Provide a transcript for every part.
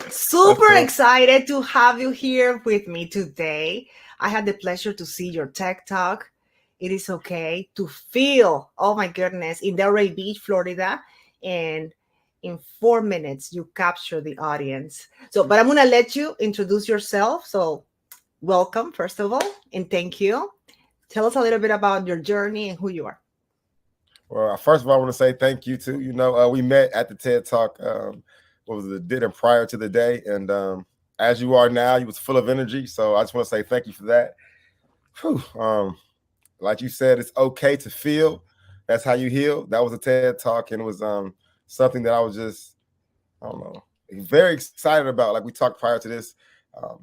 Super cool. excited to have you here with me today. I had the pleasure to see your tech talk. It is okay to feel, oh my goodness, in Delray Beach, Florida. And in 4 minutes, you capture the audience. So, but I'm going to let you introduce yourself. So, welcome, first of all, and thank you. Tell us a little bit about your journey and who you are. Well, first of all, I want to say thank you too. We met at the TED Talk. What was it? Dinner prior to the day, and as you are now, you was full of energy. So I just want to say thank you for that. Whew. Like you said, it's okay to feel. That's how you heal. That was a TED Talk, and it was something that I was just, I don't know, very excited about. Like we talked prior to this,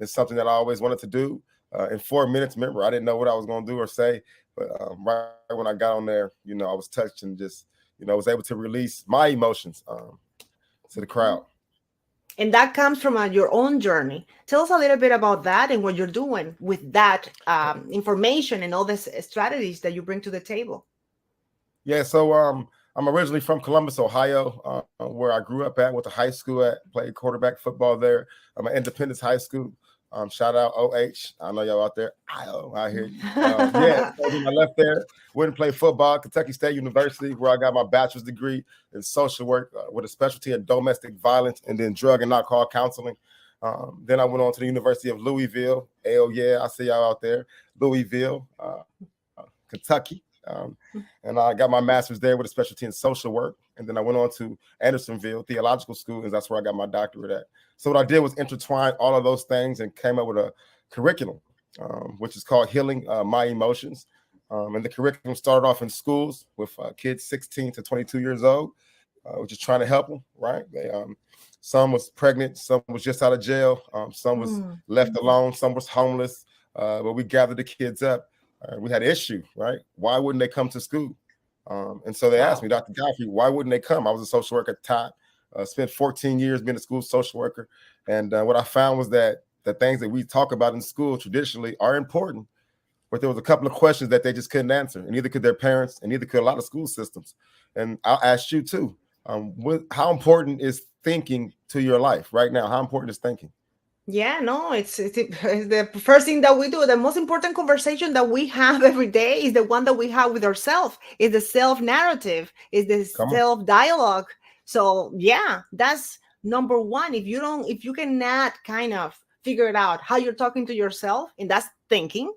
it's something that I always wanted to do. In 4 minutes, remember, I didn't know what I was going to do or say, but right when I got on there, I was touched and just, was able to release my emotions to the crowd. And that comes from your own journey. Tell us a little bit about that and what you're doing with that information and all the strategies that you bring to the table. Yeah, so I'm originally from Columbus, Ohio, where I grew up at, went to high school at, played quarterback football there. I'm at Independence High School. Shout out OH. I know y'all out there. I hear you. Yeah, so then I left there, went and played football, Kentucky State University, where I got my bachelor's degree in social work with a specialty in domestic violence and then drug and alcohol counseling. Then I went on to the University of Louisville. Hell yeah, I see y'all out there. Louisville, Kentucky. And I got my master's there with a specialty in social work. And then I went on to Andersonville Theological School, and that's where I got my doctorate at. So what I did was intertwine all of those things and came up with a curriculum, which is called Healing My Emotions. And the curriculum started off in schools with kids 16 to 22 years old, which is trying to help them, right? Some was pregnant, some was just out of jail, some was left alone, some was homeless, but we gathered the kids up. We had an issue, right? Why wouldn't they come to school? And so they asked me, Dr. Godfrey, why wouldn't they come? I was a social worker at the time, spent 14 years being a school social worker. And what I found was that the things that we talk about in school traditionally are important, but there was a couple of questions that they just couldn't answer. And neither could their parents, and neither could a lot of school systems. And I'll ask you too, how important is thinking to your life right now? How important is thinking? Yeah, no, it's the first thing that we do. The most important conversation that we have every day is the one that we have with ourselves. Is the self narrative. Is the Come on. self dialogue. So yeah, that's number one. If you cannot kind of figure it out how you're talking to yourself, and that's thinking,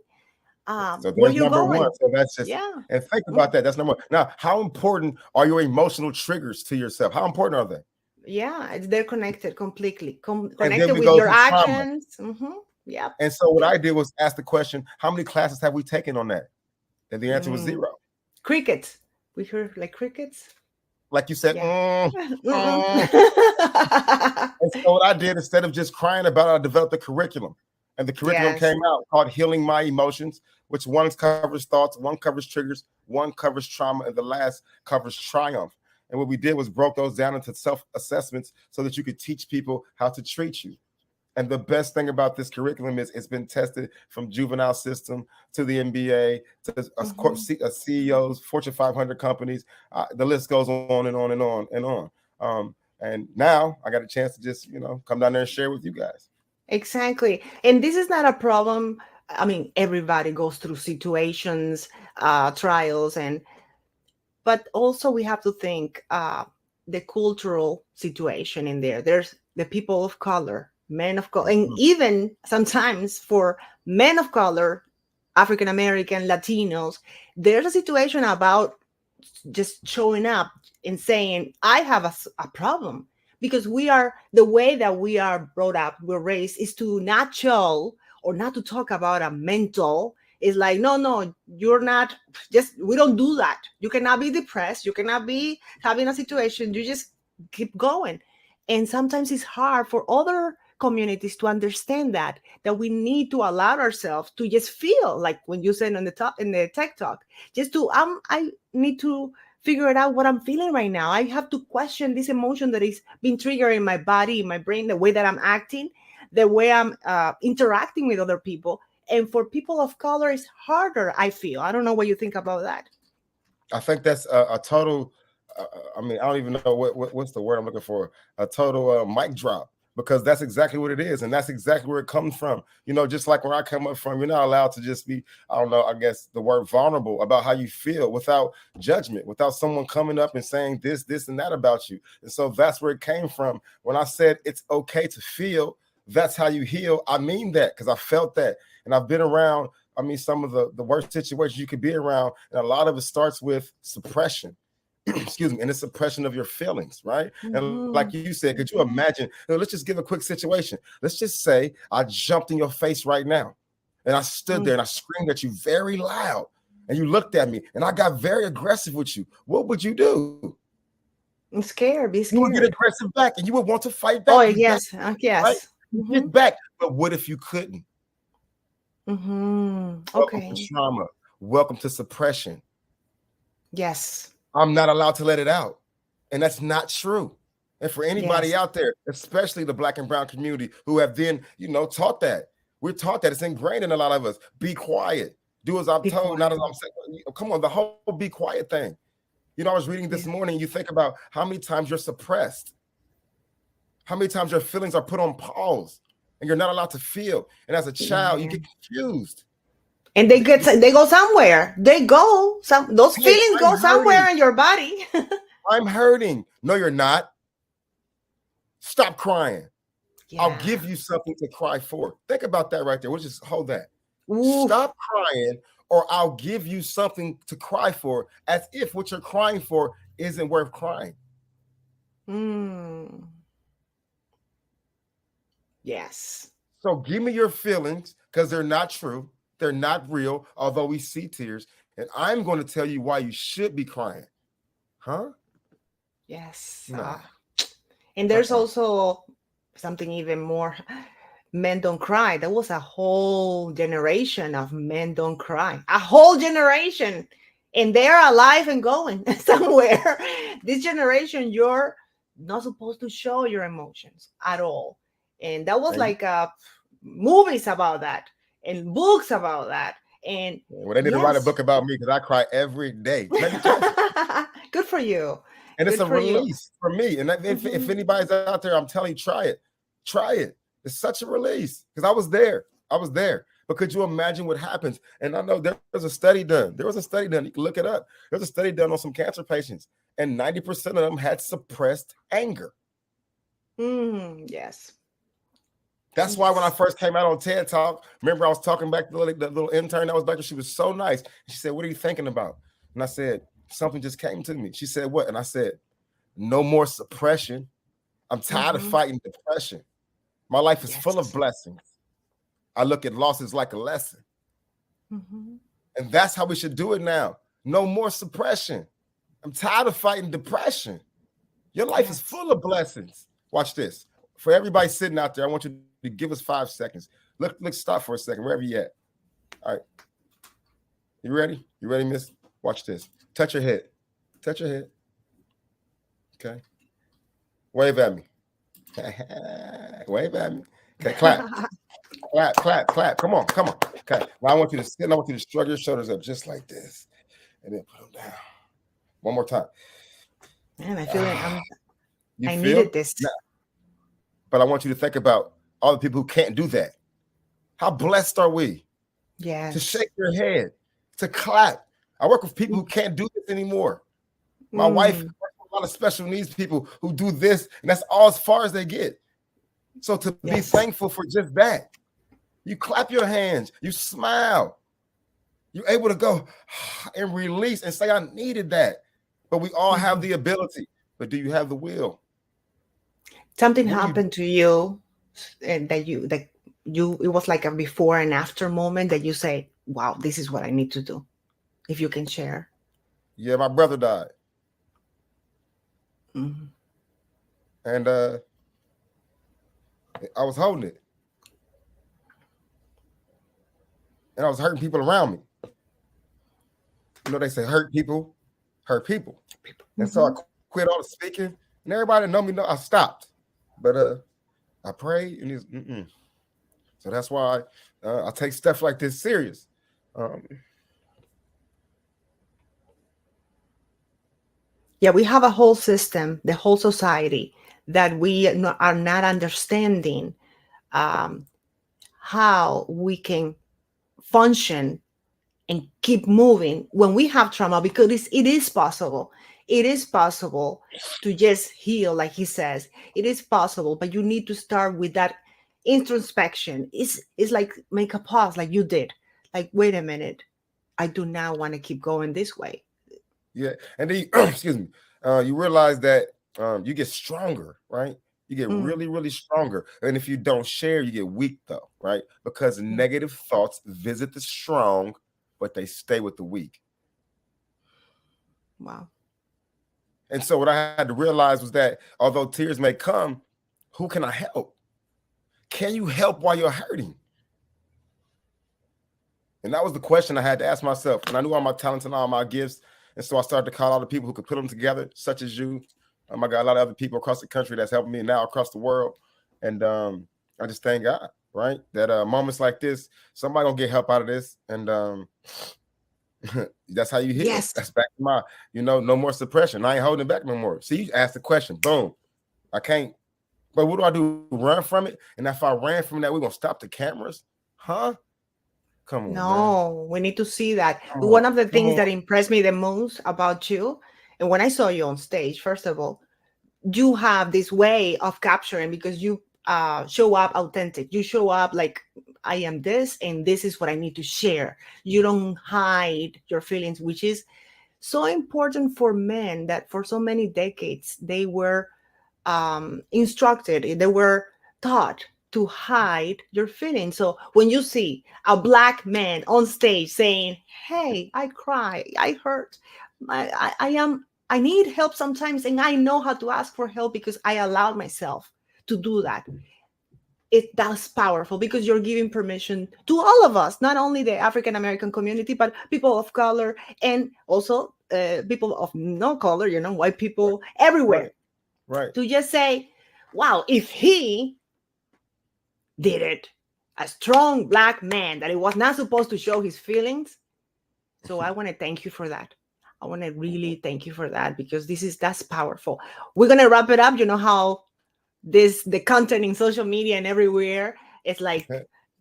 So where there's you number one. going? So that's just, Yeah. and think about that. That's number one. Now, how important are your emotional triggers to yourself? How important are they? Yeah, they're connected completely, And then connected we with go your to trauma. actions. Yeah. And so what I did was ask the question, how many classes have we taken on that? And the answer was Mm. zero. Crickets. We heard like crickets. Like you said, Yeah. And so what I did, instead of just crying about it, I developed a curriculum. And the curriculum Yes. came out called Healing My Emotions, which one covers thoughts, one covers triggers, one covers trauma, and the last covers triumph. And what we did was broke those down into self-assessments so that you could teach people how to treat you. And the best thing about this curriculum is it's been tested from juvenile system to the NBA to CEOs, Fortune 500 companies. The list goes on and on and on and on. And now I got a chance to just, come down there and share with you guys. Exactly. And this is not a problem. I mean, everybody goes through situations, trials, but also we have to think the cultural situation in there. There's the people of color, men of color, and even sometimes for men of color, African American, Latinos, there's a situation about just showing up and saying, I have a problem. Because the way that we are brought up, we're raised, is to not show or not to talk about a mental. It's like, no, you're not, we don't do that. You cannot be depressed. You cannot be having a situation. You just keep going. And sometimes it's hard for other communities to understand that we need to allow ourselves to just feel like when you said on the top in the tech talk, just to I need to figure it out what I'm feeling right now. I have to question this emotion that is being triggered in my body, in my brain, the way that I'm acting, the way I'm interacting with other people. And for people of color, it's harder, I feel. I don't know what you think about that. I think that's a total, I don't even know what's the word I'm looking for. A total mic drop. because that's exactly what it is. And that's exactly where it comes from. You know, just like where I come up from, you're not allowed to just be, I don't know, I guess the word vulnerable about how you feel without judgment, without someone coming up and saying this, and that about you. And so that's where it came from. When I said it's okay to feel, that's how you heal. I mean that because I felt that. And I've been around, I mean, some of the worst situations you could be around. And a lot of it starts with suppression. Excuse me, and the suppression of your feelings, right? And like you said, could you imagine? Let's just give a quick situation. Let's just say I jumped in your face right now, and I stood there and I screamed at you very loud, and you looked at me, and I got very aggressive with you. What would you do? I'm scared. Be You would get scared. aggressive back, and you would want to fight Oh, back. You yes. back, right? Yes. You get back. But what if you couldn't? Welcome Okay. to trauma. Welcome to suppression. Yes. I'm not allowed to let it out. And that's not true. And for anybody Yes. out there, especially the Black and brown community who have then, you know, taught that. We're taught that. It's ingrained in a lot of us. Be quiet. Do as I'm Be told, not as quiet. I'm saying. Come on, the whole be quiet thing. You know, I was reading this morning, you think about how many times you're suppressed, how many times your feelings are put on pause and you're not allowed to feel. And as a child, you get confused. And they go somewhere. They go those Hey, feelings I'm go somewhere hurting. in your body. I'm hurting. No, you're not. Stop crying. Yeah. I'll give you something to cry for. Think about that right there. We'll just hold that. Oof. Stop crying, or I'll give you something to cry for, as if what you're crying for isn't worth crying. Yes. So give me your feelings, because they're not true. They're not real, although we see tears. And I'm going to tell you why you should be crying. Huh? Yes. No. And there's also something even more. Men don't cry. There was a whole generation of men don't cry. A whole generation. And they're alive and going somewhere. This generation, you're not supposed to show your emotions at all. And that was like movies about that and books about that. And well, they need to write a book about me because I cry every day. Good for you. And it's Good a for you. release for me. And if anybody's out there, I'm telling you, try it. Try it. It's such a release because I was there. I was there. But could you imagine what happens? And I know there was a study done. There was a study done. You can look it up. There's a study done on some cancer patients, and 90% of them had suppressed anger. Yes. That's why when I first came out on TED Talk, remember I was talking back to the little intern that was back there. She was so nice. She said, "What are you thinking about?" And I said, "Something just came to me." She said, "What?" And I said, "No more suppression. I'm tired of fighting depression. My life is full of blessings. I look at losses like a lesson." And that's how we should do it now. No more suppression. I'm tired of fighting depression. Your life is full of blessings. Watch this. For everybody sitting out there, I want you to give us 5 seconds. Look, stop for a second, wherever you at. All right. You ready? You ready, miss? Watch this. Touch your head. Touch your head. Okay. Wave at me. Wave at me. Okay, clap. Clap, clap, clap. Come on, come on. Okay. Now I want you to sit and I want you to shrug your shoulders up just like this. And then put them down. One more time. Man, I feel I feel? needed this. No. But I want you to think about all the people who can't do that. How blessed are we? Yes. To shake your head, to clap. I work with people who can't do this anymore. My wife works with a lot of special needs people who do this, and that's all as far as they get. So to be thankful for just that, you clap your hands, you smile, you're able to go and release and say, "I needed that." But we all have the ability. But do you have the will? Something happened to you, and that it was like a before and after moment that you say, "Wow, this is what I need to do." If you can share. Yeah, my brother died. And I was holding it. And I was hurting people around me. You know, they say hurt people hurt people. And so I quit all the speaking. And everybody know me, I stopped. But I prayed, and it's So that's why I take stuff like this serious. Yeah, we have a whole system, the whole society that we are not understanding um, how we can function and keep moving when we have trauma, because it is possible. It is possible to just heal, like he says. It is possible, but you need to start with that introspection. It's like make a pause, like you did. Like, wait a minute, I do not want to keep going this way. Yeah, and then excuse me, you realize that you get stronger, right? You get Mm, really, really stronger. And if you don't share, you get weak, though, right? Because yeah. negative thoughts visit the strong, but they stay with the weak. Wow. And so what I had to realize was that although tears may come, who can I help? Can you help while you're hurting? And that was the question I had to ask myself. And I knew all my talents and all my gifts. And so I started to call all the people who could put them together, such as you. I got a lot of other people across the country that's helping me now across the world. And I just thank God, right? That moments like this, somebody gonna get help out of this. And that's how you heal. Yes. That's back to my, no more suppression. I ain't holding it back no more. See, you asked the question, boom. I can't, but what do I do? Run from it? And if I ran from that, we're gonna stop the cameras? Huh? Come on, man. No, we need to see that. Come on. One of the Come things on. that impressed me the most about you, and when I saw you on stage, first of all, you have this way of capturing, because you show up authentic. You show up like, I am this, and this is what I need to share. You don't hide your feelings, which is so important for men that for so many decades they were instructed, they were taught to hide your feelings. So when you see a black man on stage saying, "Hey, I cry, I hurt, I need help sometimes, and I know how to ask for help because I allowed myself to do that," that's powerful, because you're giving permission to all of us, not only the African American community, but people of color, and also people of no color, white people Right. everywhere, Right. to just say, wow, if he did it, a strong black man that he was not supposed to show his feelings. So I want to thank you for that. I want to really thank you for that, because that's powerful. We're going to wrap it up. You know how the content in social media and everywhere is like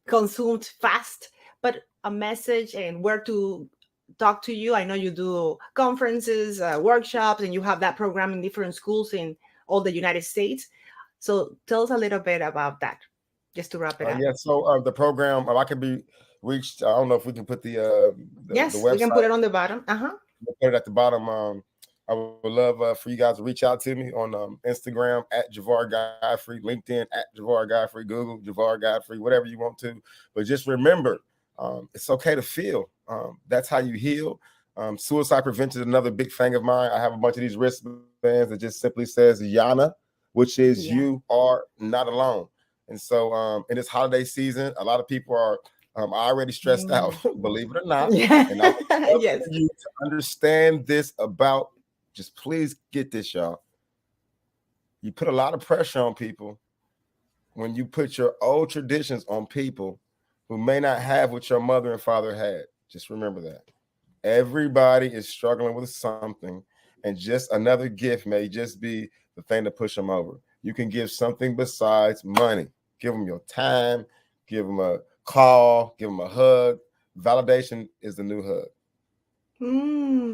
consumed fast, but a message and where to talk to you. I know you do conferences, workshops, and you have that program in different schools in all the United States. So tell us a little bit about that, just to wrap it up. Yeah. So the program, I can be reached. I don't know if we can put the Yes, we can put website. it on the bottom. We'll put it at the bottom. I would love for you guys to reach out to me on Instagram at Javar Godfrey, LinkedIn at Javar Godfrey, Google Javar Godfrey, whatever you want to. But just remember, it's okay to feel. That's how you heal. Suicide prevention is another big thing of mine. I have a bunch of these wristbands that just simply says Yana, which is Yeah. you are not alone. And so in this holiday season, a lot of people are already stressed out, believe it or not. And I would love Yes. for you to understand this about, just please get this, y'all. You put a lot of pressure on people when you put your old traditions on people who may not have what your mother and father had. Just remember that. Everybody is struggling with something, and just another gift may just be the thing to push them over. You can give something besides money. Give them your time, give them a call, give them a hug. Validation is the new hug.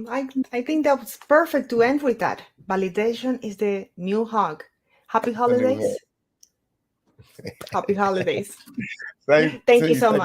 I think that was perfect to end with that. Validation is the new hug. Happy The new hug. holidays. Happy holidays. Same Thank to you you. so Thank much. you